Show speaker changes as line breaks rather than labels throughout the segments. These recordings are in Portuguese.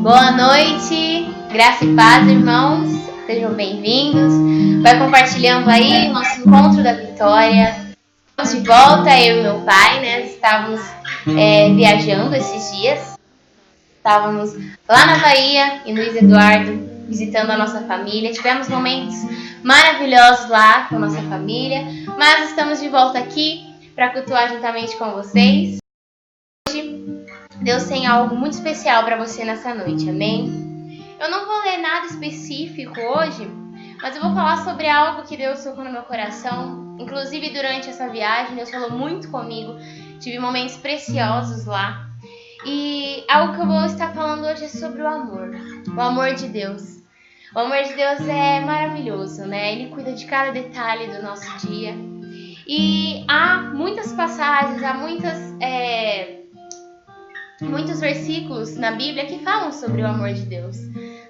Boa noite, graça e paz, irmãos. Sejam bem-vindos. Vai compartilhando aí nosso encontro da vitória. Estamos de volta, eu e meu pai, né? Estávamos viajando esses dias. Estávamos lá na Bahia e Luiz Eduardo visitando a nossa família. Tivemos momentos maravilhosos lá com a nossa família. Mas estamos de volta aqui para cultuar juntamente com vocês. Deus tem algo muito especial para você nessa noite, amém? Eu não vou ler nada específico hoje, mas eu vou falar sobre algo que Deus tocou no meu coração. Inclusive, durante essa viagem, Deus falou muito comigo. Tive momentos preciosos lá. E algo que eu vou estar falando hoje é sobre o amor de Deus. O amor de Deus é maravilhoso, né? Ele cuida de cada detalhe do nosso dia. E há muitas passagens, há muitos versículos na Bíblia que falam sobre o amor de Deus,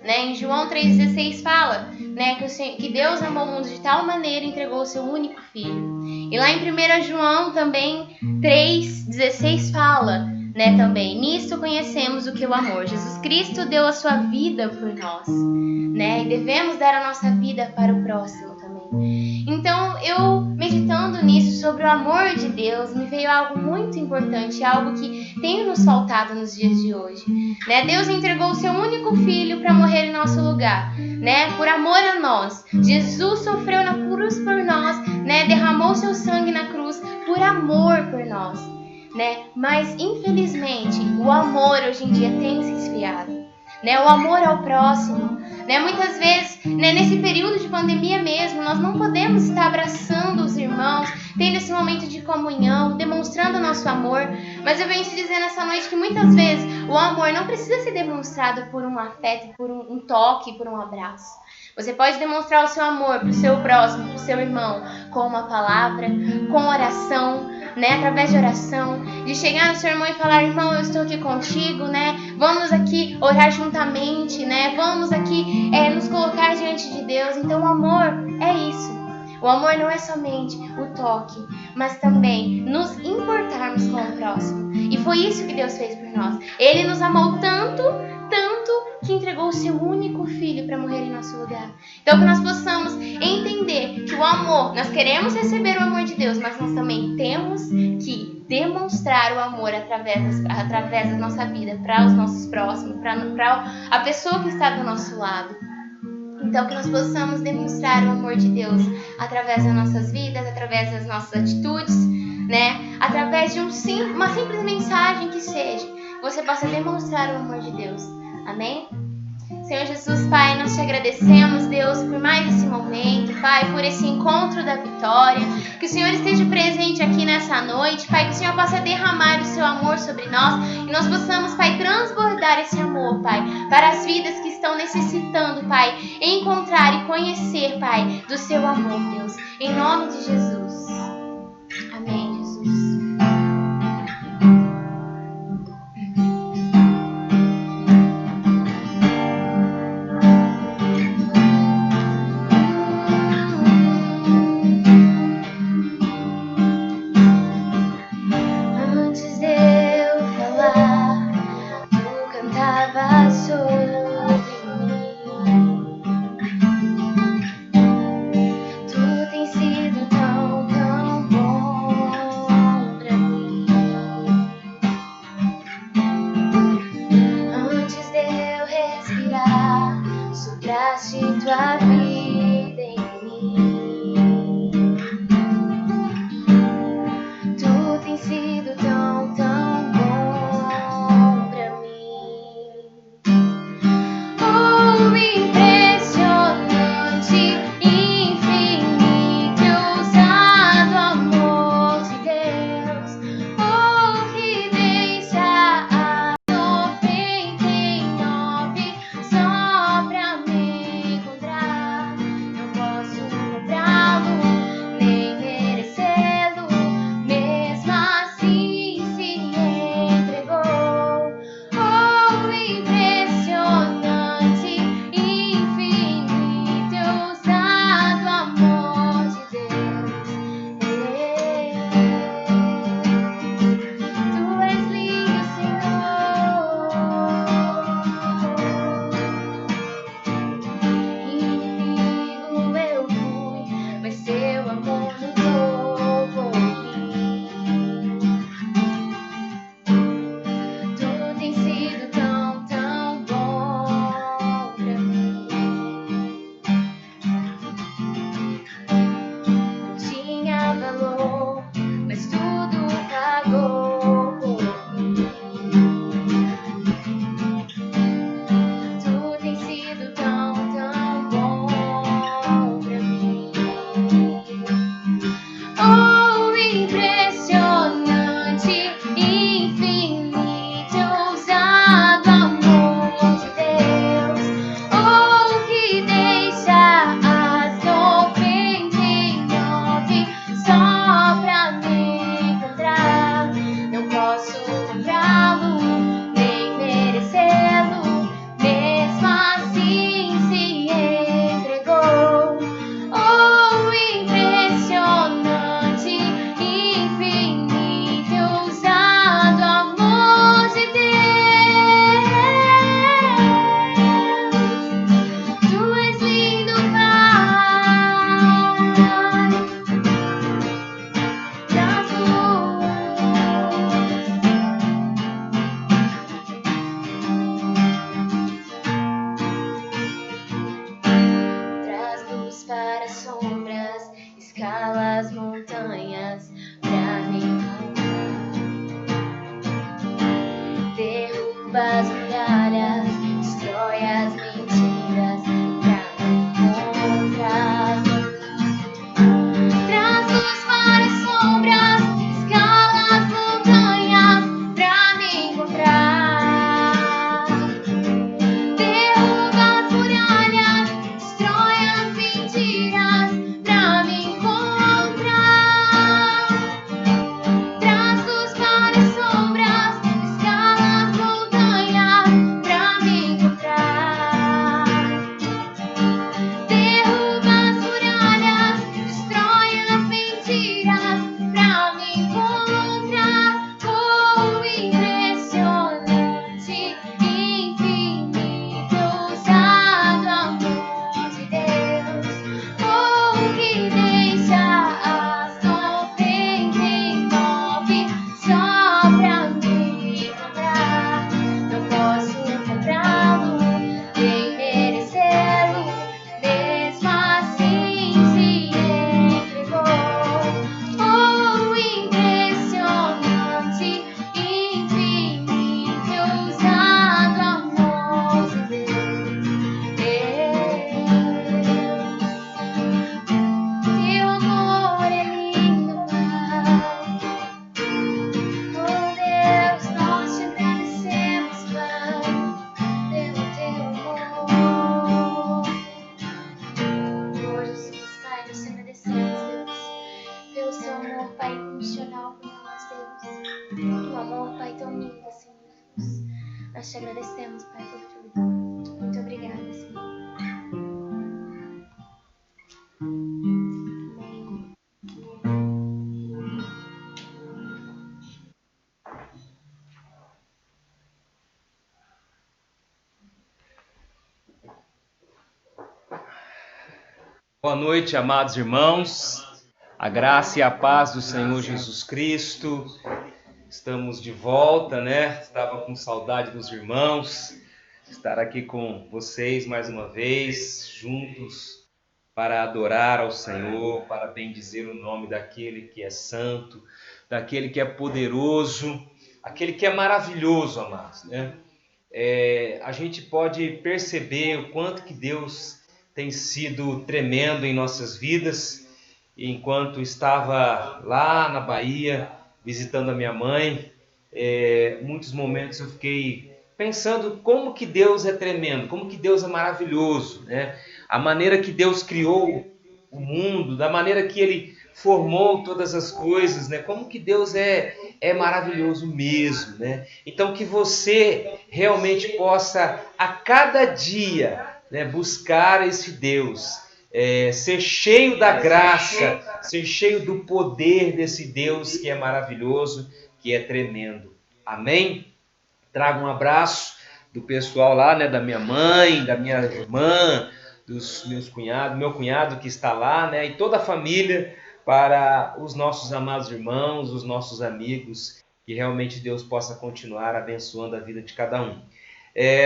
né? Em João 3,16 fala, né, que Deus amou o mundo de tal maneira e entregou o seu único filho. E lá em 1 João também 3,16 fala, né, também, nisto conhecemos o que é o amor. Jesus Cristo deu a sua vida por nós, né? E devemos dar a nossa vida para o próximo também. Então, eu meditando nisso, sobre o amor de Deus, me veio algo muito importante, algo que tem nos faltado nos dias de hoje, né? Deus entregou o seu único filho para morrer em nosso lugar, né? Por amor a nós. Jesus sofreu na cruz por nós, né? Derramou seu sangue na cruz por amor por nós, né? Mas, infelizmente, o amor hoje em dia tem se esfriado. Né, o amor ao próximo, né? Muitas vezes, né, nesse período de pandemia mesmo, nós não podemos estar abraçando os irmãos, tendo esse momento de comunhão, demonstrando o nosso amor. Mas eu venho te dizer nessa noite que muitas vezes o amor não precisa ser demonstrado por um afeto, por um toque, por um abraço. Você pode demonstrar o seu amor para o seu próximo, para o seu irmão, com uma palavra, com oração, né? Através de oração, de chegar no seu irmão e falar: irmão, eu estou aqui contigo, né? Vamos aqui orar juntamente, né? Vamos aqui nos colocar diante de Deus. Então, o amor é isso. O amor não é somente o toque, mas também nos importarmos com o próximo. E foi isso que Deus fez por nós. Ele nos amou tanto, que entregou o seu único filho para morrer em nosso lugar. Então, que nós possamos entender que o amor, nós queremos receber o amor de Deus, mas nós também temos que demonstrar o amor através da nossa vida, para os nossos próximos, para a pessoa que está do nosso lado. Então, que nós possamos demonstrar o amor de Deus através das nossas vidas, através das nossas atitudes, né? Através de uma simples mensagem que seja, você possa demonstrar o amor de Deus. Amém? Senhor Jesus, Pai, nós te agradecemos, Deus, por mais esse momento, Pai, por esse encontro da vitória. Que o Senhor esteja presente aqui nessa noite, Pai, que o Senhor possa derramar o seu amor sobre nós e nós possamos, Pai, transbordar esse amor, Pai, para as vidas que estão necessitando, Pai, encontrar e conhecer, Pai, do seu amor, Deus. Em nome de Jesus. Amém, Jesus. Tu tens sido tão incondicional como nós temos. Um amor, Pai, tão lindo, Senhor Jesus. Nós te agradecemos, Pai, por tudo. Muito obrigada, Senhor. Amém.
Boa noite, amados irmãos. A graça e a paz do Senhor Jesus Cristo. Estamos de volta, né? Estava com saudade dos irmãos. Estar aqui com vocês mais uma vez, juntos, para adorar ao Senhor, para bendizer o nome daquele que é santo, daquele que é poderoso, aquele que é maravilhoso, amados, né? A gente pode perceber o quanto que Deus tem sido tremendo em nossas vidas. Enquanto estava lá na Bahia visitando a minha mãe, muitos momentos eu fiquei pensando como que Deus é tremendo, como que Deus é maravilhoso, né? A maneira que Deus criou o mundo, da maneira que Ele formou todas as coisas, né? Como que Deus é maravilhoso mesmo, né? Então que você realmente possa a cada dia, né, buscar esse Deus, ser cheio da graça, ser cheio do poder desse Deus que é maravilhoso, que é tremendo. Amém? Trago um abraço do pessoal lá, né, da minha mãe, da minha irmã, dos meus cunhados, meu cunhado que está lá, né, e toda a família, para os nossos amados irmãos, os nossos amigos, que realmente Deus possa continuar abençoando a vida de cada um.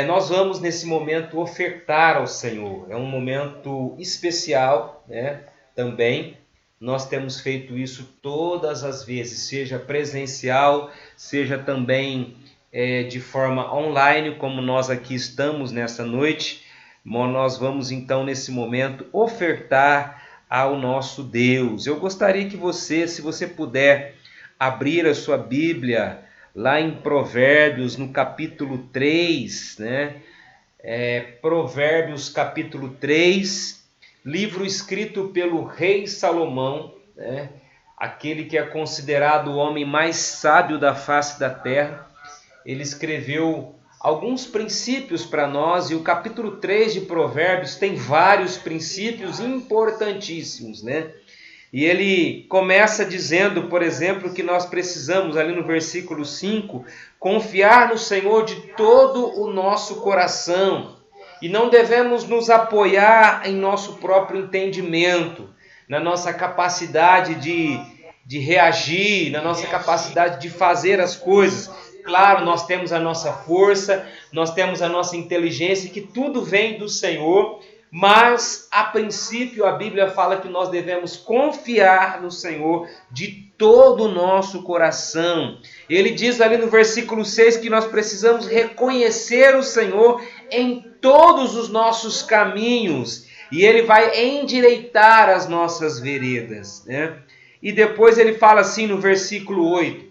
Nós vamos nesse momento ofertar ao Senhor, é um momento especial, né, também. Nós temos feito isso todas as vezes, seja presencial, seja também de forma online, como nós aqui estamos nessa noite. Nós vamos então nesse momento ofertar ao nosso Deus. Eu gostaria que você, se você puder, abrir a sua Bíblia lá em Provérbios, no capítulo 3, né? Provérbios capítulo 3, livro escrito pelo rei Salomão, né? Aquele que é considerado o homem mais sábio da face da terra. Ele escreveu alguns princípios para nós, e o capítulo 3 de Provérbios tem vários princípios importantíssimos, né? E ele começa dizendo, por exemplo, que nós precisamos, ali no versículo 5, confiar no Senhor de todo o nosso coração, e não devemos nos apoiar em nosso próprio entendimento, na nossa capacidade de reagir, na nossa capacidade de fazer as coisas. Claro, nós temos a nossa força, nós temos a nossa inteligência, que tudo vem do Senhor, mas a princípio a Bíblia fala que nós devemos confiar no Senhor de todo o nosso coração. Ele diz ali no versículo 6 que nós precisamos reconhecer o Senhor em todos os nossos caminhos, e Ele vai endireitar as nossas veredas, né? E depois ele fala assim no versículo 8: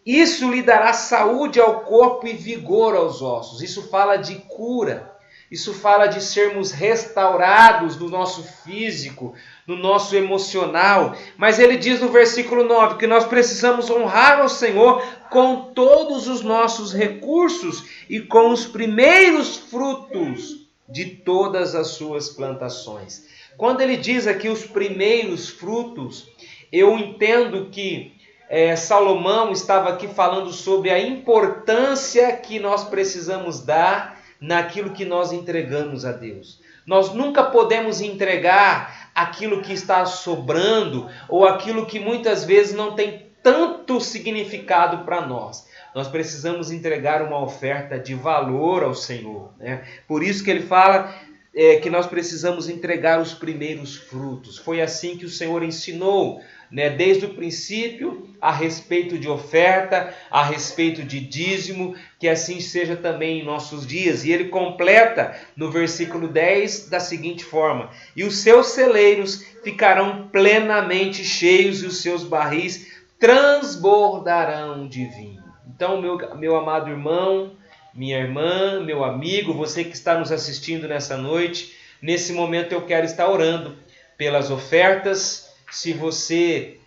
isso lhe dará saúde ao corpo e vigor aos ossos. Isso fala de cura. Isso fala de sermos restaurados no nosso físico, no nosso emocional. Mas ele diz no versículo 9 que nós precisamos honrar ao Senhor com todos os nossos recursos e com os primeiros frutos de todas as suas plantações. Quando ele diz aqui os primeiros frutos, eu entendo que Salomão estava aqui falando sobre a importância que nós precisamos dar naquilo que nós entregamos a Deus. Nós nunca podemos entregar aquilo que está sobrando ou aquilo que muitas vezes não tem tanto significado para nós. Nós precisamos entregar uma oferta de valor ao Senhor, né? Por isso que ele fala que nós precisamos entregar os primeiros frutos. Foi assim que o Senhor ensinou, né, desde o princípio, a respeito de oferta, a respeito de dízimo, que assim seja também em nossos dias. E ele completa no versículo 10 da seguinte forma: e os seus celeiros ficarão plenamente cheios e os seus barris transbordarão de vinho. Então, meu amado irmão, minha irmã, meu amigo, você que está nos assistindo nessa noite, nesse momento eu quero estar orando pelas ofertas. Se você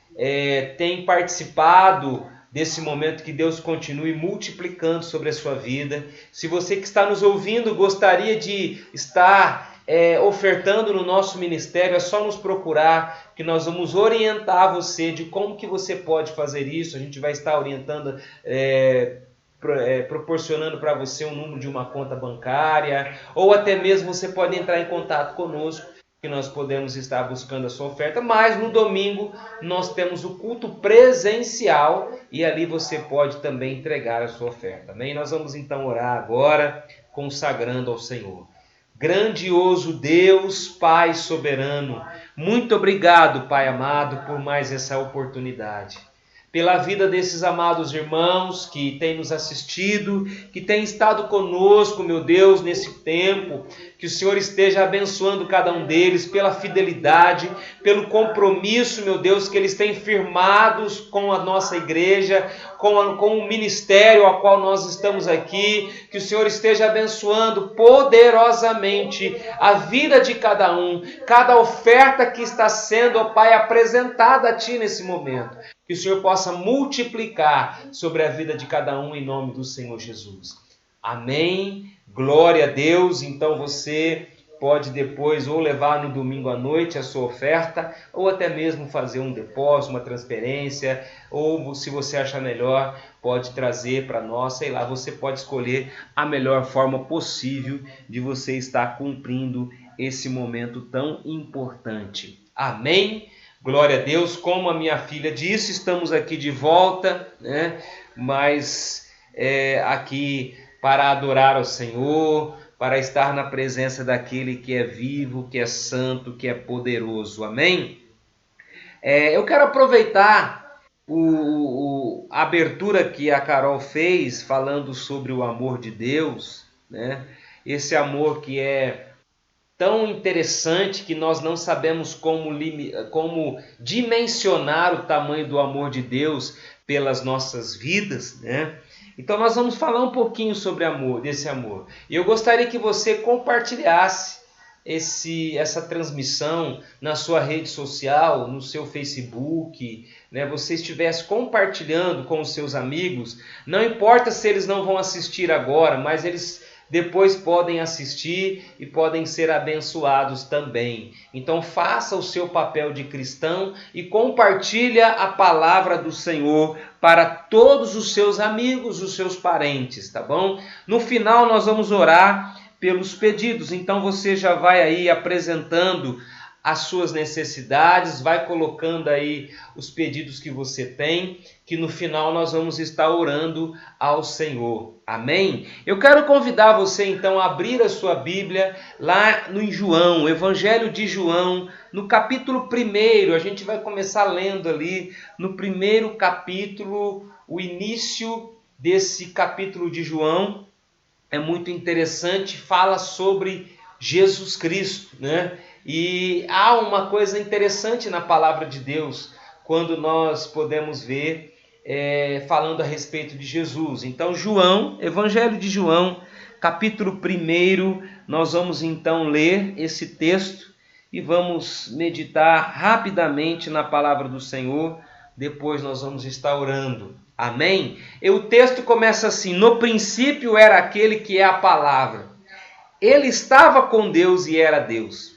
tem participado desse momento, que Deus continue multiplicando sobre a sua vida. Se você que está nos ouvindo gostaria de estar ofertando no nosso ministério, é só nos procurar, que nós vamos orientar você de como que você pode fazer isso. A gente vai estar orientando, proporcionando para você um número de uma conta bancária, ou até mesmo você pode entrar em contato conosco, que nós podemos estar buscando a sua oferta. Mas no domingo nós temos o culto presencial e ali você pode também entregar a sua oferta. Amém? Nós vamos então orar agora, consagrando ao Senhor. Grandioso Deus, Pai soberano, muito obrigado, Pai amado, por mais essa oportunidade. Pela vida desses amados irmãos que têm nos assistido, que têm estado conosco, meu Deus, nesse tempo. Que o Senhor esteja abençoando cada um deles pela fidelidade, pelo compromisso, meu Deus, que eles têm firmados com a nossa igreja, com o ministério ao qual nós estamos aqui. Que o Senhor esteja abençoando poderosamente a vida de cada um, cada oferta que está sendo, ó Pai, apresentada a Ti nesse momento. Que o Senhor possa multiplicar sobre a vida de cada um em nome do Senhor Jesus. Amém. Glória a Deus. Então você pode depois ou levar no domingo à noite a sua oferta, ou até mesmo fazer um depósito, uma transferência, ou se você achar melhor, pode trazer para nós, sei lá, você pode escolher a melhor forma possível de você estar cumprindo esse momento tão importante. Amém? Glória a Deus. Como a minha filha disse, estamos aqui de volta, né? Mas aqui para adorar ao Senhor, para estar na presença daquele que é vivo, que é santo, que é poderoso. Amém? Eu quero aproveitar a abertura que a Carol fez, falando sobre o amor de Deus, né? Esse amor que é tão interessante que nós não sabemos como dimensionar o tamanho do amor de Deus pelas nossas vidas, né? Então nós vamos falar um pouquinho sobre desse amor. E eu gostaria que você compartilhasse essa transmissão na sua rede social, no seu Facebook, né? Você estivesse compartilhando com os seus amigos. Não importa se eles não vão assistir agora, mas eles depois podem assistir e podem ser abençoados também. Então faça o seu papel de cristão e compartilha a palavra do Senhor para todos os seus amigos, os seus parentes, tá bom? No final nós vamos orar pelos pedidos. Então você já vai aí apresentando as suas necessidades, vai colocando aí os pedidos que você tem, que no final nós vamos estar orando ao Senhor. Amém? Eu quero convidar você então a abrir a sua Bíblia lá no João, Evangelho de João, no capítulo 1. A gente vai começar lendo ali no primeiro capítulo, o início desse capítulo de João. É muito interessante, fala sobre Jesus Cristo, né? E há uma coisa interessante na palavra de Deus, quando nós podemos ver falando a respeito de Jesus. Então João, Evangelho de João, capítulo 1, nós vamos então ler esse texto e vamos meditar rapidamente na palavra do Senhor, depois nós vamos estar orando. Amém? E o texto começa assim: no princípio era aquele que é a palavra. Ele estava com Deus e era Deus.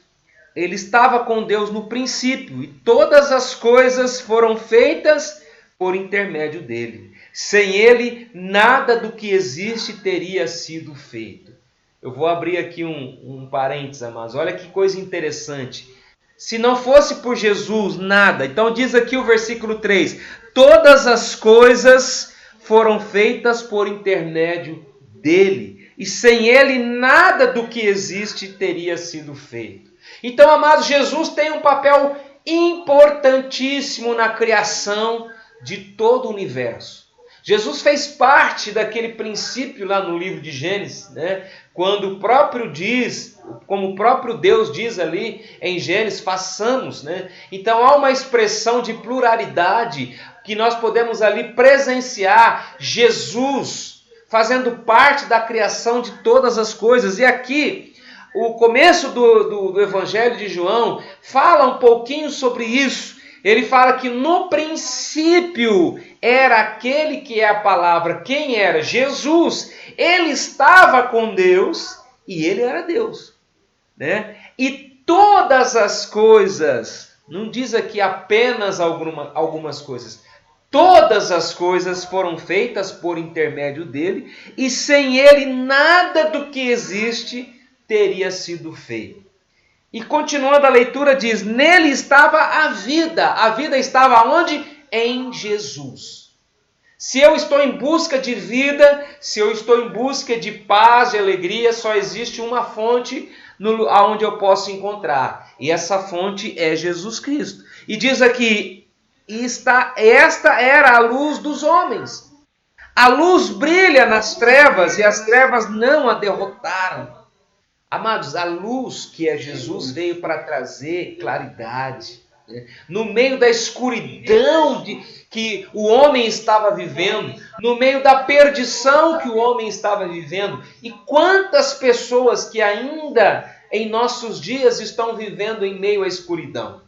Ele estava com Deus no princípio, e todas as coisas foram feitas por intermédio dele. Sem ele, nada do que existe teria sido feito. Eu vou abrir aqui um parênteses, amados. Olha que coisa interessante. Se não fosse por Jesus, nada. Então diz aqui o versículo 3. Todas as coisas foram feitas por intermédio dele. E sem ele, nada do que existe teria sido feito. Então, amados, Jesus tem um papel importantíssimo na criação de todo o universo. Jesus fez parte daquele princípio lá no livro de Gênesis, né? Quando o próprio como o próprio Deus diz ali em Gênesis, façamos, né? Então há uma expressão de pluralidade que nós podemos ali presenciar Jesus fazendo parte da criação de todas as coisas. E aqui, o começo do Evangelho de João fala um pouquinho sobre isso. Ele fala que no princípio era aquele que é a palavra. Quem era? Jesus. Ele estava com Deus e ele era Deus, né? E todas as coisas, não diz aqui apenas algumas coisas, todas as coisas foram feitas por intermédio dele, e sem ele nada do que existe teria sido feito. E continuando a leitura diz, nele estava a vida estava onde? Em Jesus. Se eu estou em busca de vida, se eu estou em busca de paz, de alegria, só existe uma fonte onde eu posso encontrar. E essa fonte é Jesus Cristo. E diz aqui, esta era a luz dos homens. A luz brilha nas trevas e as trevas não a derrotaram. Amados, a luz que é Jesus veio para trazer claridade, né? No meio da escuridão que o homem estava vivendo, no meio da perdição que o homem estava vivendo. E quantas pessoas que ainda em nossos dias estão vivendo em meio à escuridão.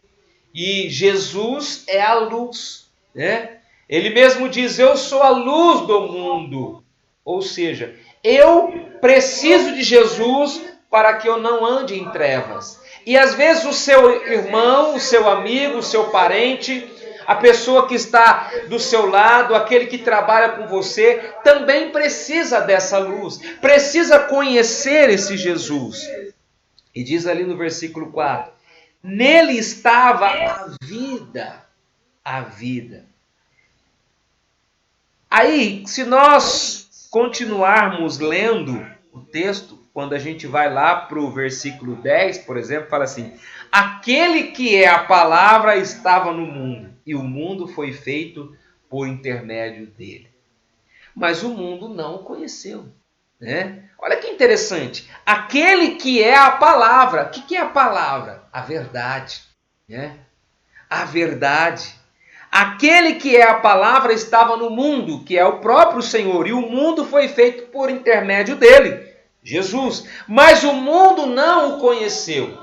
E Jesus é a luz, né? Ele mesmo diz, eu sou a luz do mundo. Ou seja, eu preciso de Jesus para que eu não ande em trevas. E às vezes o seu irmão, o seu amigo, o seu parente, a pessoa que está do seu lado, aquele que trabalha com você, também precisa dessa luz, precisa conhecer esse Jesus. E diz ali no versículo 4, nele estava a vida, a vida. Aí, se nós continuarmos lendo o texto, quando a gente vai lá para o versículo 10, por exemplo, fala assim, aquele que é a palavra estava no mundo, e o mundo foi feito por intermédio dele. Mas o mundo não o conheceu, né? Olha que interessante, aquele que é a palavra, o que é a palavra? A verdade, né? A verdade. Aquele que é a palavra estava no mundo, que é o próprio Senhor, e o mundo foi feito por intermédio dele, Jesus. Mas o mundo não o conheceu.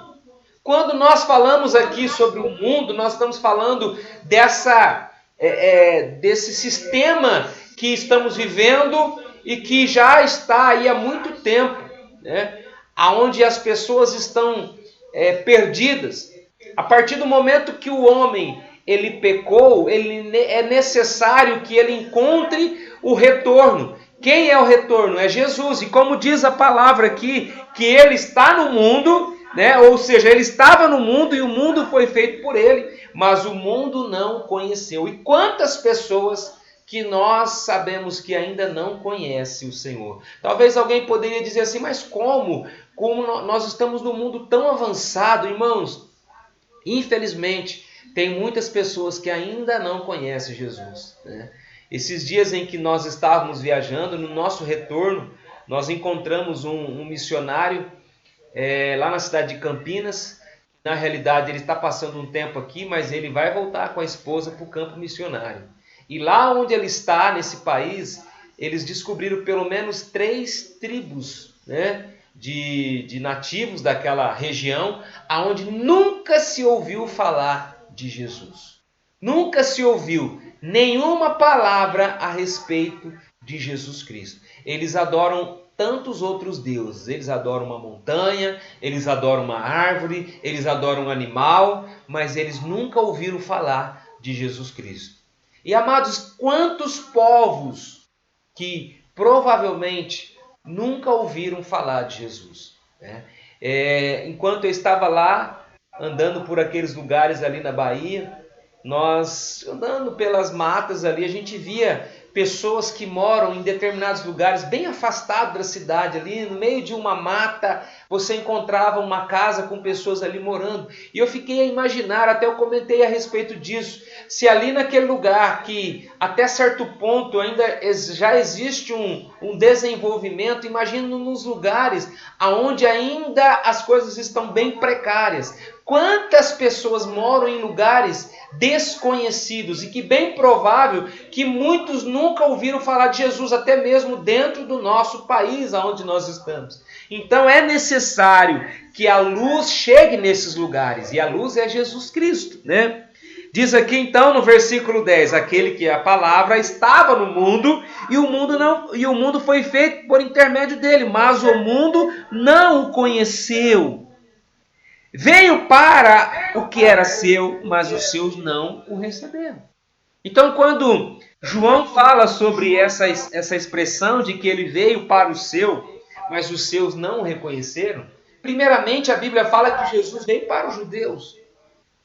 Quando nós falamos aqui sobre o mundo, nós estamos falando desse sistema que estamos vivendo e que já está aí há muito tempo, né? Onde as pessoas estão perdidas. A partir do momento que o homem ele pecou, é necessário que ele encontre o retorno. Quem é o retorno? É Jesus. E como diz a palavra aqui, que ele está no mundo, né? Ou seja, ele estava no mundo e o mundo foi feito por ele, mas o mundo não o conheceu. E quantas pessoas que nós sabemos que ainda não conhecem o Senhor? Talvez alguém poderia dizer assim, mas como? Como nós estamos num mundo tão avançado, irmãos? Infelizmente, tem muitas pessoas que ainda não conhecem Jesus, né? Esses dias em que nós estávamos viajando, no nosso retorno, nós encontramos um missionário lá na cidade de Campinas. Na realidade, ele está passando um tempo aqui, mas ele vai voltar com a esposa para o campo missionário. E lá onde ele está, nesse país, eles descobriram pelo menos 3 tribos, né, de nativos daquela região, aonde nunca se ouviu falar de Jesus. Nunca se ouviu nenhuma palavra a respeito de Jesus Cristo. Eles adoram tantos outros deuses. Eles adoram uma montanha, eles adoram uma árvore, eles adoram um animal, mas eles nunca ouviram falar de Jesus Cristo. E amados, quantos povos que provavelmente nunca ouviram falar de Jesus, né? Enquanto eu estava lá, andando por aqueles lugares ali na Bahia, nós andando pelas matas ali, a gente via pessoas que moram em determinados lugares bem afastados da cidade, ali no meio de uma mata, você encontrava uma casa com pessoas ali morando. E eu fiquei a imaginar, até eu comentei a respeito disso, se ali naquele lugar que até certo ponto ainda já existe um desenvolvimento, imagina nos lugares onde ainda as coisas estão bem precárias. Quantas pessoas moram em lugares desconhecidos e que bem provável que muitos nunca ouviram falar de Jesus, até mesmo dentro do nosso país onde nós estamos. Então é necessário que a luz chegue nesses lugares, e a luz é Jesus Cristo, né? Diz aqui então no versículo 10, aquele que é a palavra estava no mundo e o mundo foi feito por intermédio dele, mas o mundo não o conheceu. Veio para o que era seu, mas os seus não o receberam. Então, quando João fala sobre essa expressão de que ele veio para o seu, mas os seus não o reconheceram, primeiramente a Bíblia fala que Jesus veio para os judeus,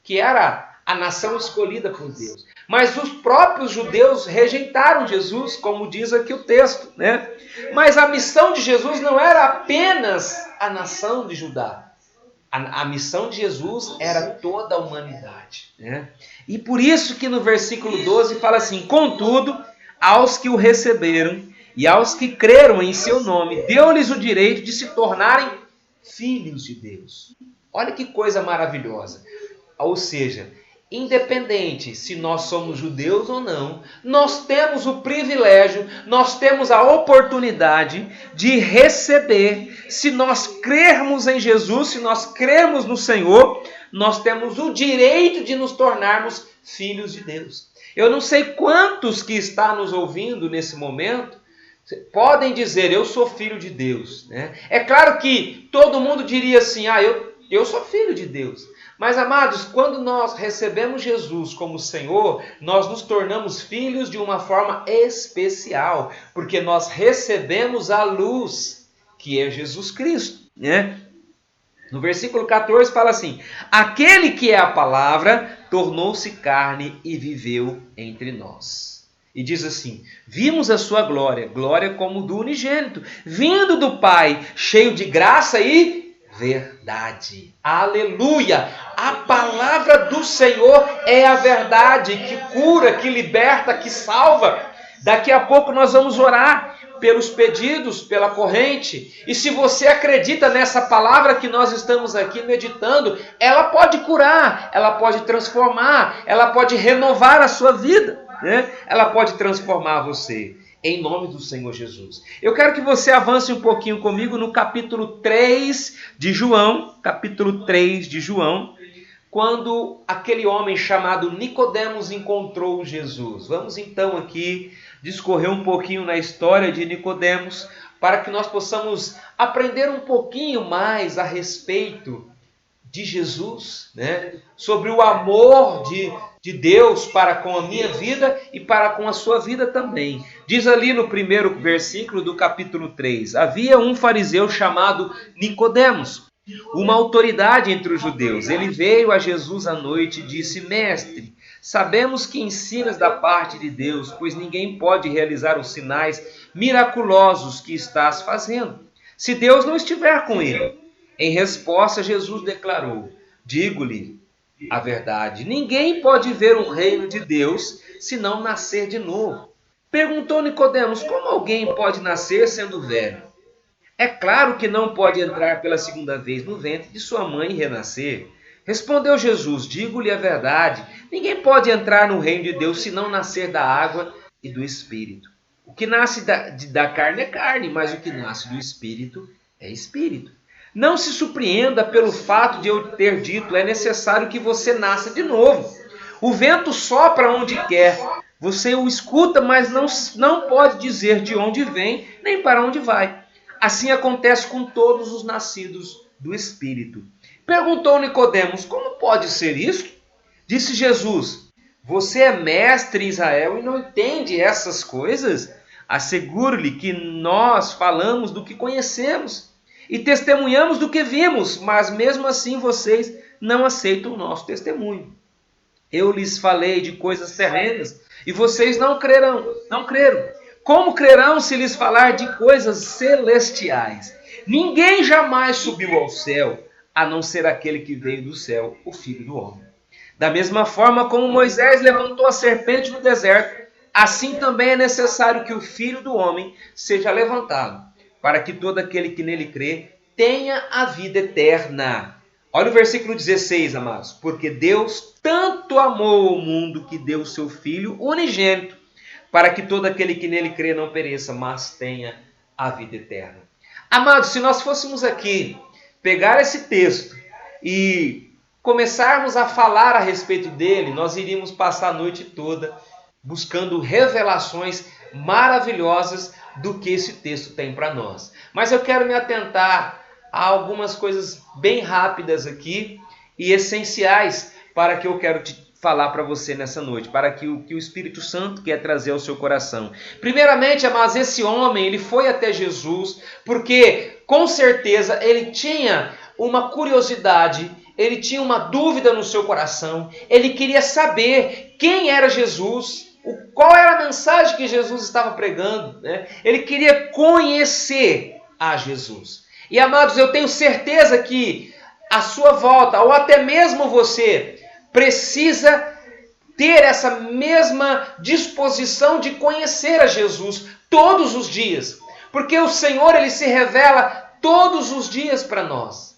que era a nação escolhida por Deus. Mas os próprios judeus rejeitaram Jesus, como diz aqui o texto, né? Mas a missão de Jesus não era apenas a nação de Judá. A missão de Jesus era toda a humanidade, né? E por isso que no versículo 12 fala assim: contudo, aos que o receberam e aos que creram em seu nome, deu-lhes o direito de se tornarem filhos de Deus. Olha que coisa maravilhosa. Ou seja, independente se nós somos judeus ou não, nós temos o privilégio, nós temos a oportunidade de receber, se nós crermos em Jesus, se nós crermos no Senhor, nós temos o direito de nos tornarmos filhos de Deus. Eu não sei quantos que estão nos ouvindo nesse momento podem dizer, eu sou filho de Deus, né? É claro que todo mundo diria assim, eu sou filho de Deus. Mas, amados, quando nós recebemos Jesus como Senhor, nós nos tornamos filhos de uma forma especial, porque nós recebemos a luz, que é Jesus Cristo, né? No versículo 14 fala assim: aquele que é a palavra tornou-se carne e viveu entre nós. E diz assim: vimos a sua glória, glória como do unigênito, vindo do Pai, cheio de graça e verdade. Aleluia! A palavra do Senhor é a verdade que cura, que liberta, que salva. Daqui a pouco nós vamos orar pelos pedidos, pela corrente. E se você acredita nessa palavra que nós estamos aqui meditando, ela pode curar, ela pode transformar, ela pode renovar a sua vida, né? Ela pode transformar você. Em nome do Senhor Jesus. Eu quero que você avance um pouquinho comigo no capítulo 3 de João, quando aquele homem chamado Nicodemos encontrou Jesus. Vamos então aqui discorrer um pouquinho na história de Nicodemos, para que nós possamos aprender um pouquinho mais a respeito de Jesus, né? Sobre o amor de Deus para com a minha vida e para com a sua vida também. Diz ali no primeiro versículo do capítulo 3, havia um fariseu chamado Nicodemos, uma autoridade entre os judeus. Ele veio a Jesus à noite e disse: mestre, sabemos que ensinas da parte de Deus, pois ninguém pode realizar os sinais miraculosos que estás fazendo, se Deus não estiver com ele. Em resposta, Jesus declarou: digo-lhe a verdade, ninguém pode ver o reino de Deus se não nascer de novo. Perguntou Nicodemos: como alguém pode nascer sendo velho? É claro que não pode entrar pela segunda vez no ventre de sua mãe e renascer. Respondeu Jesus: digo-lhe a verdade, ninguém pode entrar no reino de Deus se não nascer da água e do Espírito. O que nasce da carne é carne, mas o que nasce do Espírito é Espírito. Não se surpreenda pelo fato de eu ter dito, é necessário que você nasça de novo. O vento sopra onde quer, você o escuta, mas não pode dizer de onde vem, nem para onde vai. Assim acontece com todos os nascidos do Espírito. Perguntou Nicodemos: como pode ser isso? Disse Jesus: você é mestre em Israel e não entende essas coisas? Asseguro-lhe que nós falamos do que conhecemos e testemunhamos do que vimos, mas mesmo assim vocês não aceitam o nosso testemunho. Eu lhes falei de coisas terrenas e vocês não creram. Como crerão se lhes falar de coisas celestiais? Ninguém jamais subiu ao céu, a não ser aquele que veio do céu, o Filho do Homem. Da mesma forma como Moisés levantou a serpente no deserto, assim também é necessário que o Filho do Homem seja levantado, para que todo aquele que nele crê tenha a vida eterna. Olha o versículo 16, amados. Porque Deus tanto amou o mundo que deu o seu Filho unigênito, para que todo aquele que nele crê não pereça, mas tenha a vida eterna. Amados, se nós fôssemos aqui pegar esse texto e começarmos a falar a respeito dele, nós iríamos passar a noite toda buscando revelações maravilhosas do que esse texto tem para nós. Mas eu quero me atentar a algumas coisas bem rápidas aqui e essenciais para que eu quero te falar para você nessa noite, para que o Espírito Santo quer trazer ao seu coração. Primeiramente, amados, esse homem, ele foi até Jesus porque, com certeza, ele tinha uma curiosidade, ele tinha uma dúvida no seu coração, ele queria saber quem era Jesus, qual era a mensagem que Jesus estava pregando, né? Ele queria conhecer a Jesus. E, amados, eu tenho certeza que a sua volta, ou até mesmo você, precisa ter essa mesma disposição de conhecer a Jesus todos os dias. Porque o Senhor, ele se revela todos os dias para nós.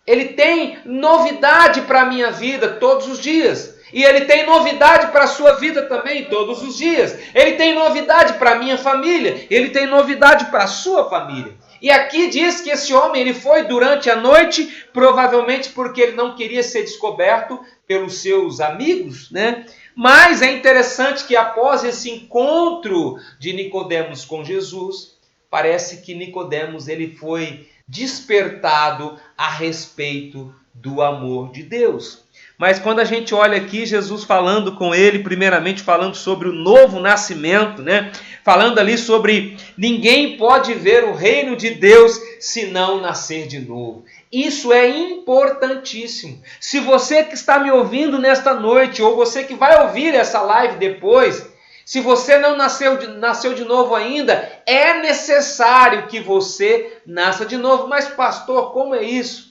Ele tem novidade para a minha vida todos os dias. E ele tem novidade para a sua vida também todos os dias. Ele tem novidade para a minha família. Ele tem novidade para a sua família. E aqui diz que esse homem ele foi durante a noite, provavelmente porque ele não queria ser descoberto pelos seus amigos, né? Mas é interessante que após esse encontro de Nicodemos com Jesus, parece que Nicodemos ele foi despertado a respeito do amor de Deus. Mas quando a gente olha aqui, Jesus falando com ele, primeiramente falando sobre o novo nascimento, né? Falando ali sobre ninguém pode ver o reino de Deus se não nascer de novo. Isso é importantíssimo. Se você que está me ouvindo nesta noite, ou você que vai ouvir essa live depois, se você não nasceu de novo ainda, é necessário que você nasça de novo. Mas pastor, como é isso?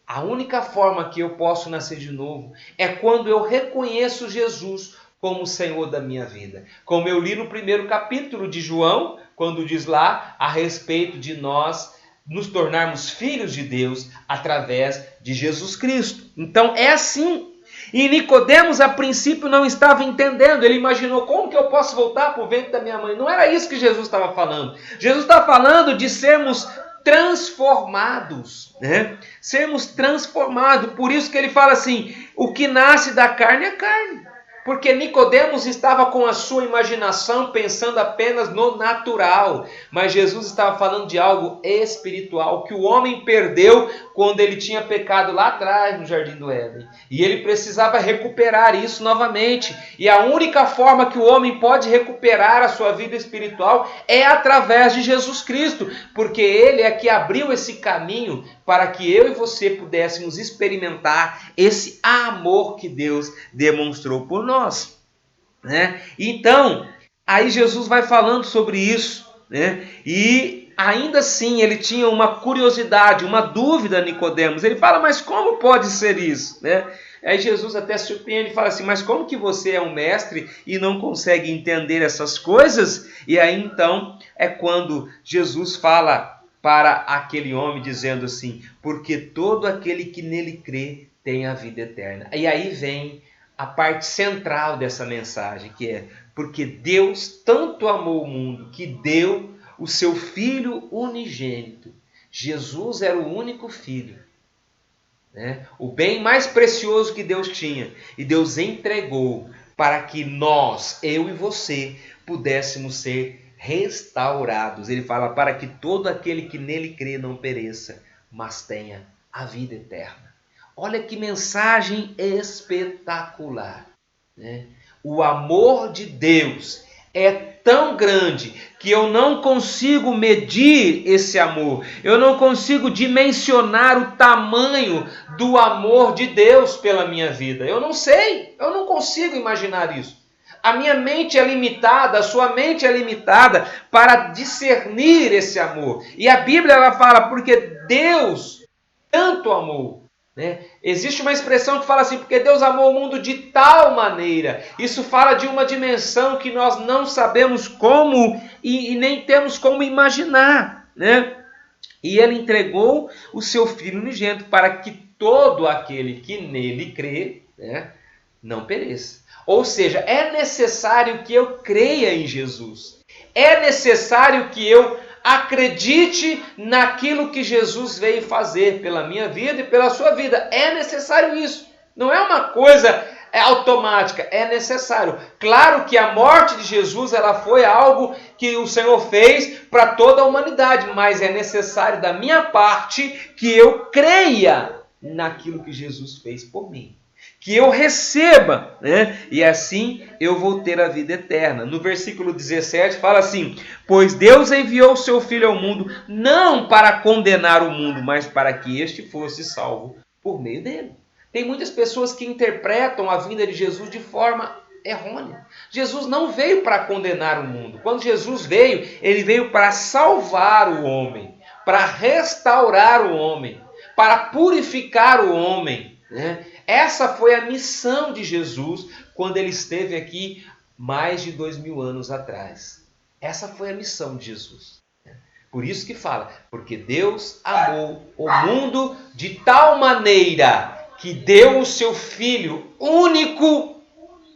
A única forma que eu posso nascer de novo é quando eu reconheço Jesus como o Senhor da minha vida. Como eu li no primeiro capítulo de João, quando diz lá a respeito de nós nos tornarmos filhos de Deus através de Jesus Cristo. Então é assim. E Nicodemos a princípio não estava entendendo. Ele imaginou, como que eu posso voltar para o ventre da minha mãe? Não era isso que Jesus estava falando. Jesus está falando de sermos transformados, né? Sermos transformados. Por isso que ele fala assim, o que nasce da carne é carne. Porque Nicodemos estava com a sua imaginação pensando apenas no natural. Mas Jesus estava falando de algo espiritual que o homem perdeu quando ele tinha pecado lá atrás no Jardim do Éden. E ele precisava recuperar isso novamente. E a única forma que o homem pode recuperar a sua vida espiritual é através de Jesus Cristo. Porque ele é que abriu esse caminho para que eu e você pudéssemos experimentar esse amor que Deus demonstrou por nós, né? Então, aí Jesus vai falando sobre isso, né? E ainda assim ele tinha uma curiosidade, uma dúvida, Nicodemos. Ele fala, mas como pode ser isso, né? Aí Jesus até surpreende e fala assim, mas como que você é um mestre e não consegue entender essas coisas? E aí então é quando Jesus fala para aquele homem dizendo assim, porque todo aquele que nele crê tem a vida eterna. E aí vem a parte central dessa mensagem, que é, porque Deus tanto amou o mundo que deu o seu Filho unigênito. Jesus era o único Filho, né? O bem mais precioso que Deus tinha. E Deus entregou para que nós, eu e você, pudéssemos ser restaurados. Ele fala, para que todo aquele que nele crê não pereça, mas tenha a vida eterna. Olha que mensagem espetacular, né? O amor de Deus é tão grande que eu não consigo medir esse amor. Eu não consigo dimensionar o tamanho do amor de Deus pela minha vida. Eu não sei, eu não consigo imaginar isso. A minha mente é limitada, a sua mente é limitada para discernir esse amor. E a Bíblia ela fala, porque Deus tanto amou, né? Existe uma expressão que fala assim, porque Deus amou o mundo de tal maneira. Isso fala de uma dimensão que nós não sabemos como e nem temos como imaginar, né? E ele entregou o seu Filho unigênito para que todo aquele que nele crê, né, não pereça. Ou seja, é necessário que eu creia em Jesus. É necessário que eu acredite naquilo que Jesus veio fazer pela minha vida e pela sua vida. É necessário isso. Não é uma coisa automática, é necessário. Claro que a morte de Jesus ela foi algo que o Senhor fez para toda a humanidade, mas é necessário da minha parte que eu creia naquilo que Jesus fez por mim. Que eu receba, né? E assim eu vou ter a vida eterna. No versículo 17 fala assim: pois Deus enviou o seu Filho ao mundo, não para condenar o mundo, mas para que este fosse salvo por meio dele. Tem muitas pessoas que interpretam a vinda de Jesus de forma errônea. Jesus não veio para condenar o mundo. Quando Jesus veio, ele veio para salvar o homem, para restaurar o homem, para purificar o homem, né? Essa foi a missão de Jesus quando ele esteve aqui mais de 2000 anos atrás. Essa foi a missão de Jesus. Por isso que fala, porque Deus amou o mundo de tal maneira que deu o seu Filho único,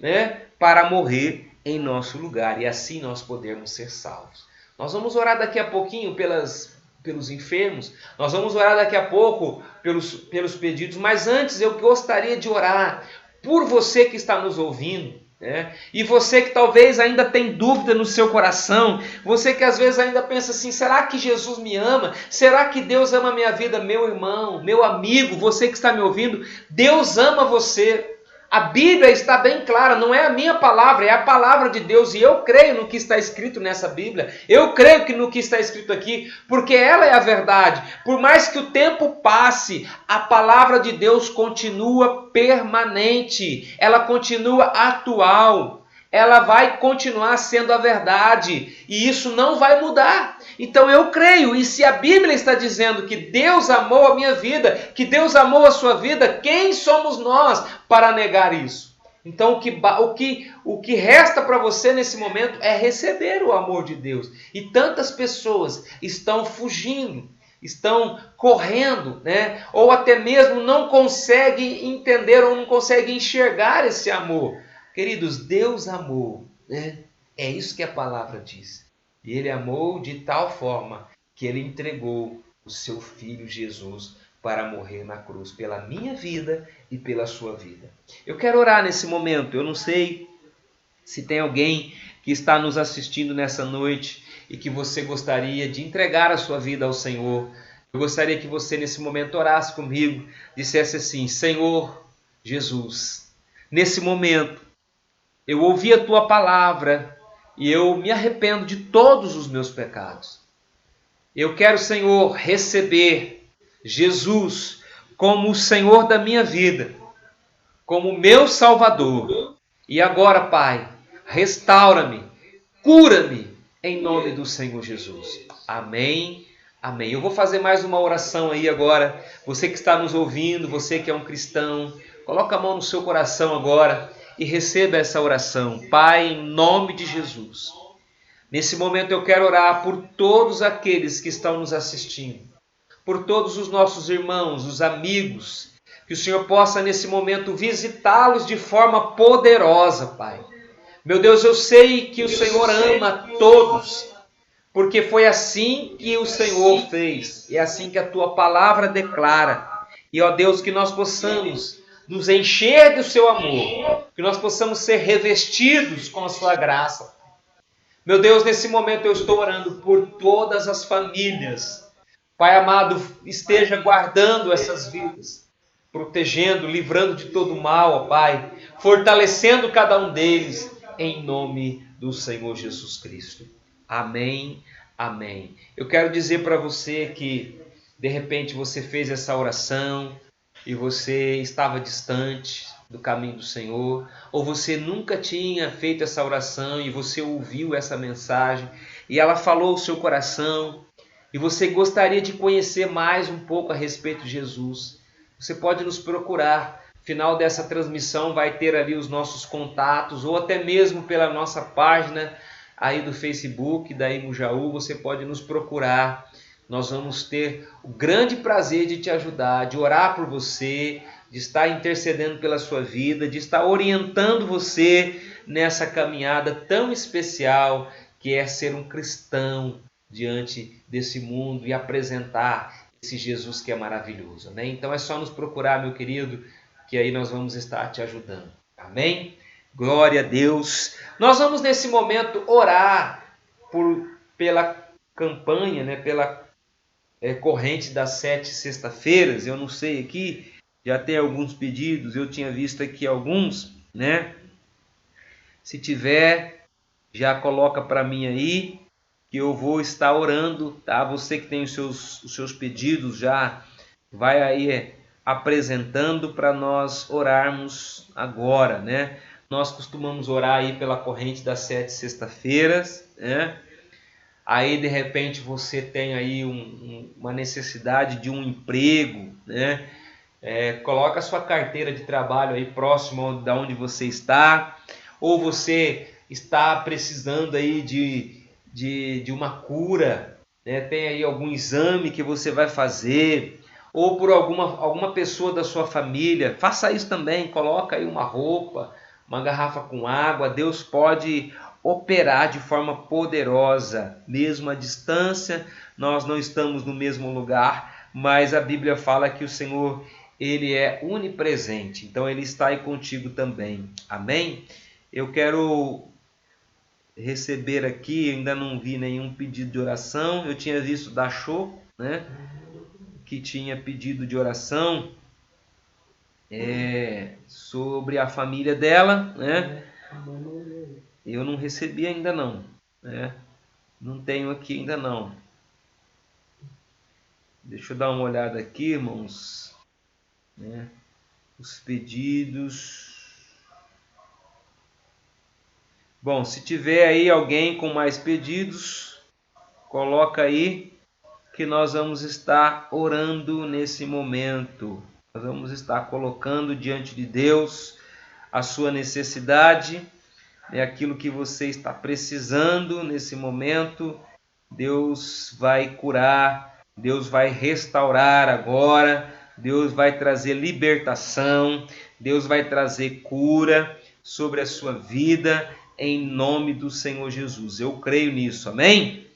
né, para morrer em nosso lugar e assim nós podermos ser salvos. Nós vamos orar daqui a pouquinho pelos enfermos, nós vamos orar daqui a pouco pelos pedidos, mas antes eu gostaria de orar por você que está nos ouvindo, né? E você que talvez ainda tem dúvida no seu coração, você que às vezes ainda pensa assim, será que Jesus me ama? Será que Deus ama a minha vida? Meu irmão, meu amigo, você que está me ouvindo, Deus ama você. A Bíblia está bem clara, não é a minha palavra, é a palavra de Deus. E eu creio no que está escrito nessa Bíblia. Eu creio que no que está escrito aqui, porque ela é a verdade. Por mais que o tempo passe, a palavra de Deus continua permanente. Ela continua atual. Ela vai continuar sendo a verdade. E isso não vai mudar. Então eu creio, e se a Bíblia está dizendo que Deus amou a minha vida, que Deus amou a sua vida, quem somos nós para negar isso? Então o que resta para você nesse momento é receber o amor de Deus. E tantas pessoas estão fugindo, estão correndo, né? Ou até mesmo não conseguem entender ou não conseguem enxergar esse amor. Queridos, Deus amou, né? É isso que a palavra diz. E ele amou de tal forma que ele entregou o seu Filho Jesus para morrer na cruz pela minha vida e pela sua vida. Eu quero orar nesse momento. Eu não sei se tem alguém que está nos assistindo nessa noite e que você gostaria de entregar a sua vida ao Senhor. Eu gostaria que você nesse momento orasse comigo, dissesse assim: Senhor Jesus, nesse momento eu ouvi a tua palavra e eu me arrependo de todos os meus pecados. Eu quero, Senhor, receber Jesus como o Senhor da minha vida, como meu Salvador. E agora, Pai, restaura-me, cura-me, em nome do Senhor Jesus. Amém, amém. Eu vou fazer mais uma oração aí agora. Você que está nos ouvindo, você que é um cristão, coloca a mão no seu coração agora e receba essa oração. Pai, em nome de Jesus, nesse momento eu quero orar por todos aqueles que estão nos assistindo, por todos os nossos irmãos, os amigos, que o Senhor possa nesse momento visitá-los de forma poderosa, Pai. Meu Deus, eu sei que o Senhor ama todos, porque foi assim que o Senhor fez, e é assim que a tua palavra declara. E ó Deus, que nós possamos nos encher do seu amor, que nós possamos ser revestidos com a sua graça. Meu Deus, nesse momento eu estou orando por todas as famílias. Pai amado, esteja guardando essas vidas, protegendo, livrando de todo mal, ó Pai, fortalecendo cada um deles, em nome do Senhor Jesus Cristo. Amém, amém. Eu quero dizer para você que, de repente, você fez essa oração e você estava distante do caminho do Senhor, ou você nunca tinha feito essa oração e você ouviu essa mensagem e ela falou o seu coração e você gostaria de conhecer mais um pouco a respeito de Jesus. Você pode nos procurar. No final dessa transmissão vai ter ali os nossos contatos, ou até mesmo pela nossa página aí do Facebook, da Imujaú, você pode nos procurar. Nós vamos ter o grande prazer de te ajudar, de orar por você, de estar intercedendo pela sua vida, de estar orientando você nessa caminhada tão especial que é ser um cristão diante desse mundo e apresentar esse Jesus que é maravilhoso, né? Então é só nos procurar, meu querido. que aí nós vamos estar te ajudando. Amém? Glória a Deus. Nós vamos nesse momento orar pela campanha, né? Pela corrente das 7 sexta-feiras. Eu não sei aqui, já tem alguns pedidos, eu tinha visto aqui alguns, né? Se tiver, já coloca para mim aí, que eu vou estar orando, tá? Você que tem os seus pedidos já, vai aí apresentando para nós orarmos agora, né? Nós costumamos orar aí pela corrente das 7 sexta-feiras, né? Aí de repente você tem aí uma necessidade de um emprego, né? Coloca a sua carteira de trabalho aí próximo da onde você está, ou você está precisando aí de uma cura, né? Tem aí algum exame que você vai fazer, ou por alguma pessoa da sua família, faça isso também, coloca aí uma roupa, uma garrafa com água. Deus pode operar de forma poderosa, mesmo à distância. Nós não estamos no mesmo lugar, mas a Bíblia fala que o Senhor, Ele é onipresente, então Ele está aí contigo também. Amém? Eu quero receber aqui, ainda não vi nenhum pedido de oração. Eu tinha visto da Chô, né, que tinha pedido de oração sobre a família dela, né? Eu não recebi ainda não, né? Não tenho aqui ainda não. Deixa eu dar uma olhada aqui, irmãos, né? Os pedidos. Bom, se tiver aí alguém com mais pedidos, coloca aí que nós vamos estar orando nesse momento. Nós vamos estar colocando diante de Deus a sua necessidade, aquilo que você está precisando nesse momento. Deus vai curar, Deus vai restaurar agora, Deus vai trazer libertação, Deus vai trazer cura sobre a sua vida, em nome do Senhor Jesus. Eu creio nisso, amém?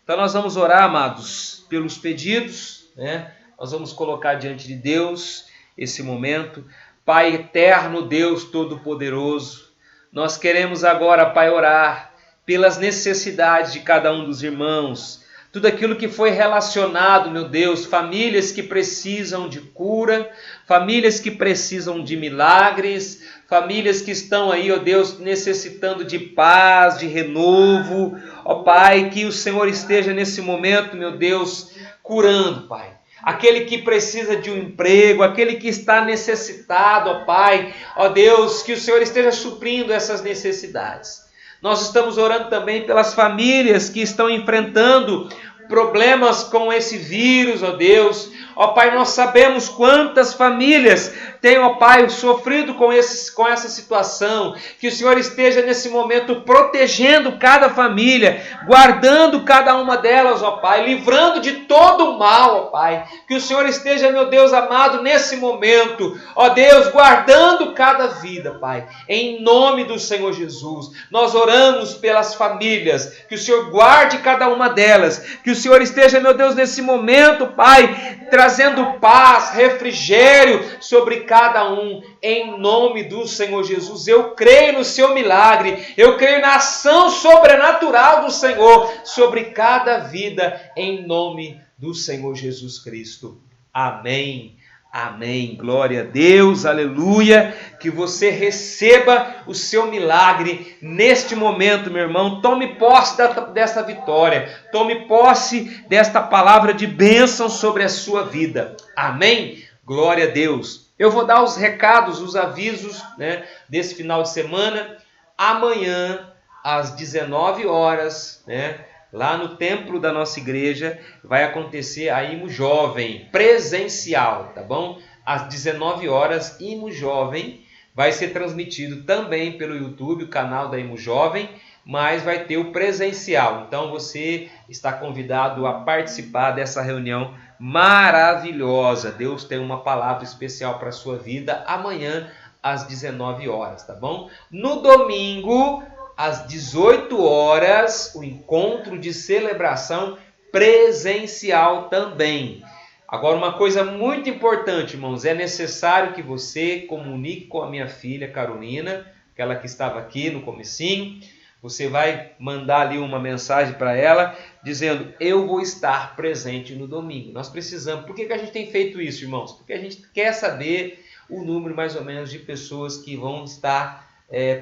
Então nós vamos orar, amados, pelos pedidos, né? Nós vamos colocar diante de Deus esse momento. Pai eterno, Deus Todo-Poderoso, nós queremos agora, Pai, orar pelas necessidades de cada um dos irmãos, tudo aquilo que foi relacionado, meu Deus, famílias que precisam de cura, famílias que precisam de milagres, famílias que estão aí, ó Deus, necessitando de paz, de renovo. Ó Pai, que o Senhor esteja nesse momento, meu Deus, curando, Pai. Aquele que precisa de um emprego, aquele que está necessitado, ó Pai, ó Deus, que o Senhor esteja suprindo essas necessidades. Nós estamos orando também pelas famílias que estão enfrentando problemas com esse vírus, ó Deus. Ó Pai, nós sabemos quantas famílias têm, ó Pai, sofrido com essa situação. Que o Senhor esteja nesse momento protegendo cada família, guardando cada uma delas, ó Pai, livrando de todo o mal, ó Pai. Que o Senhor esteja, meu Deus amado, nesse momento, ó Deus, guardando cada vida, Pai. Em nome do Senhor Jesus, nós oramos pelas famílias, que o Senhor guarde cada uma delas, que o Senhor esteja, meu Deus, nesse momento, Pai, trazendo paz, refrigério sobre cada um, em nome do Senhor Jesus. Eu creio no seu milagre, eu creio na ação sobrenatural do Senhor sobre cada vida, em nome do Senhor Jesus Cristo. Amém. Amém, glória a Deus, aleluia, que você receba o seu milagre neste momento, meu irmão. Tome posse desta vitória, tome posse desta palavra de bênção sobre a sua vida, amém, glória a Deus. Eu vou dar os recados, os avisos, né, desse final de semana. Amanhã, às 19 horas, né, lá no templo da nossa igreja, vai acontecer a Imo Jovem, presencial, tá bom? Às 19 horas, Imo Jovem, vai ser transmitido também pelo YouTube, o canal da Imo Jovem, mas vai ter o presencial. Então você está convidado a participar dessa reunião maravilhosa. Deus tem uma palavra especial para a sua vida amanhã, às 19 horas, tá bom? No domingo, às 18 horas, o encontro de celebração presencial também. Agora, uma coisa muito importante, irmãos, é necessário que você comunique com a minha filha Carolina, aquela que estava aqui no comecinho. Você vai mandar ali uma mensagem para ela, dizendo, eu vou estar presente no domingo. Nós precisamos. Por que a gente tem feito isso, irmãos? Porque a gente quer saber o número mais ou menos de pessoas que vão estar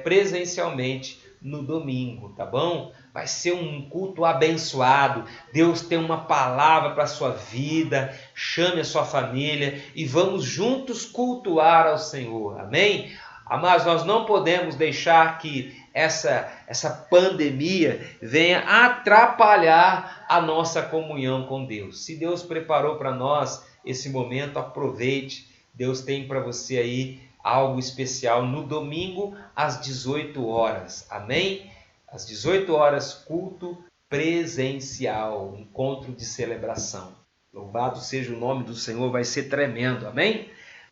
presencialmente no domingo, tá bom? Vai ser um culto abençoado. Deus tem uma palavra para a sua vida. Chame a sua família e vamos juntos cultuar ao Senhor. Amém? Mas nós não podemos deixar que essa pandemia venha atrapalhar a nossa comunhão com Deus. Se Deus preparou para nós esse momento, aproveite. Deus tem para você aí algo especial no domingo às 18 horas. Amém? Às 18 horas, culto presencial, encontro de celebração. Louvado seja o nome do Senhor, vai ser tremendo. Amém?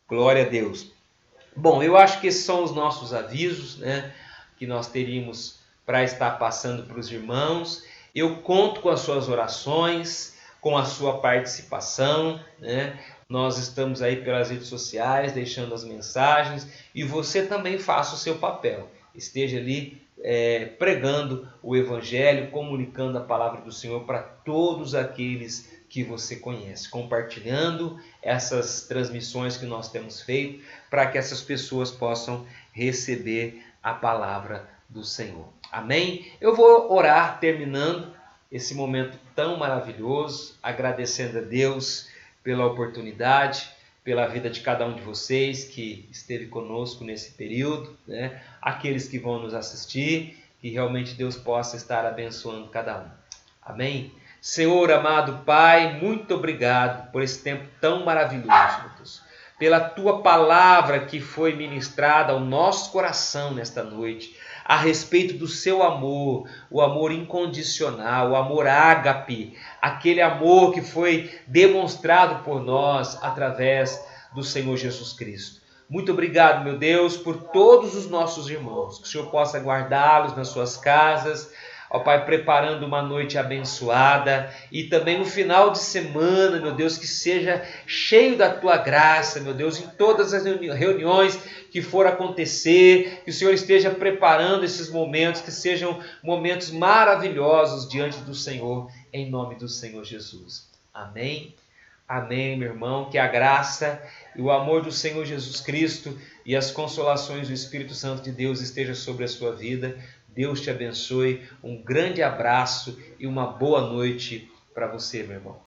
Glória a Deus. Bom, eu acho que esses são os nossos avisos, né, que nós teríamos para estar passando para os irmãos. Eu conto com as suas orações, com a sua participação, né? Nós estamos aí pelas redes sociais, deixando as mensagens, e você também faça o seu papel. Esteja ali pregando o Evangelho, comunicando a palavra do Senhor para todos aqueles que você conhece, compartilhando essas transmissões que nós temos feito, para que essas pessoas possam receber a palavra do Senhor. Amém? Eu vou orar terminando esse momento tão maravilhoso, agradecendo a Deus pela oportunidade, pela vida de cada um de vocês que esteve conosco nesse período, né? Aqueles que vão nos assistir, que realmente Deus possa estar abençoando cada um. Amém? Senhor, amado Pai, muito obrigado por esse tempo tão maravilhoso, meu Deus. Pela Tua palavra que foi ministrada ao nosso coração nesta noite, a respeito do Seu amor, o amor incondicional, o amor ágape, aquele amor que foi demonstrado por nós através do Senhor Jesus Cristo. Muito obrigado, meu Deus, por todos os nossos irmãos, que o Senhor possa guardá-los nas suas casas, ó Pai, preparando uma noite abençoada e também no final de semana, meu Deus, que seja cheio da Tua graça, meu Deus, em todas as reuniões que for acontecer, que o Senhor esteja preparando esses momentos, que sejam momentos maravilhosos diante do Senhor, em nome do Senhor Jesus. Amém? Amém, meu irmão, que a graça e o amor do Senhor Jesus Cristo e as consolações do Espírito Santo de Deus estejam sobre a sua vida. Deus te abençoe, um grande abraço e uma boa noite para você, meu irmão.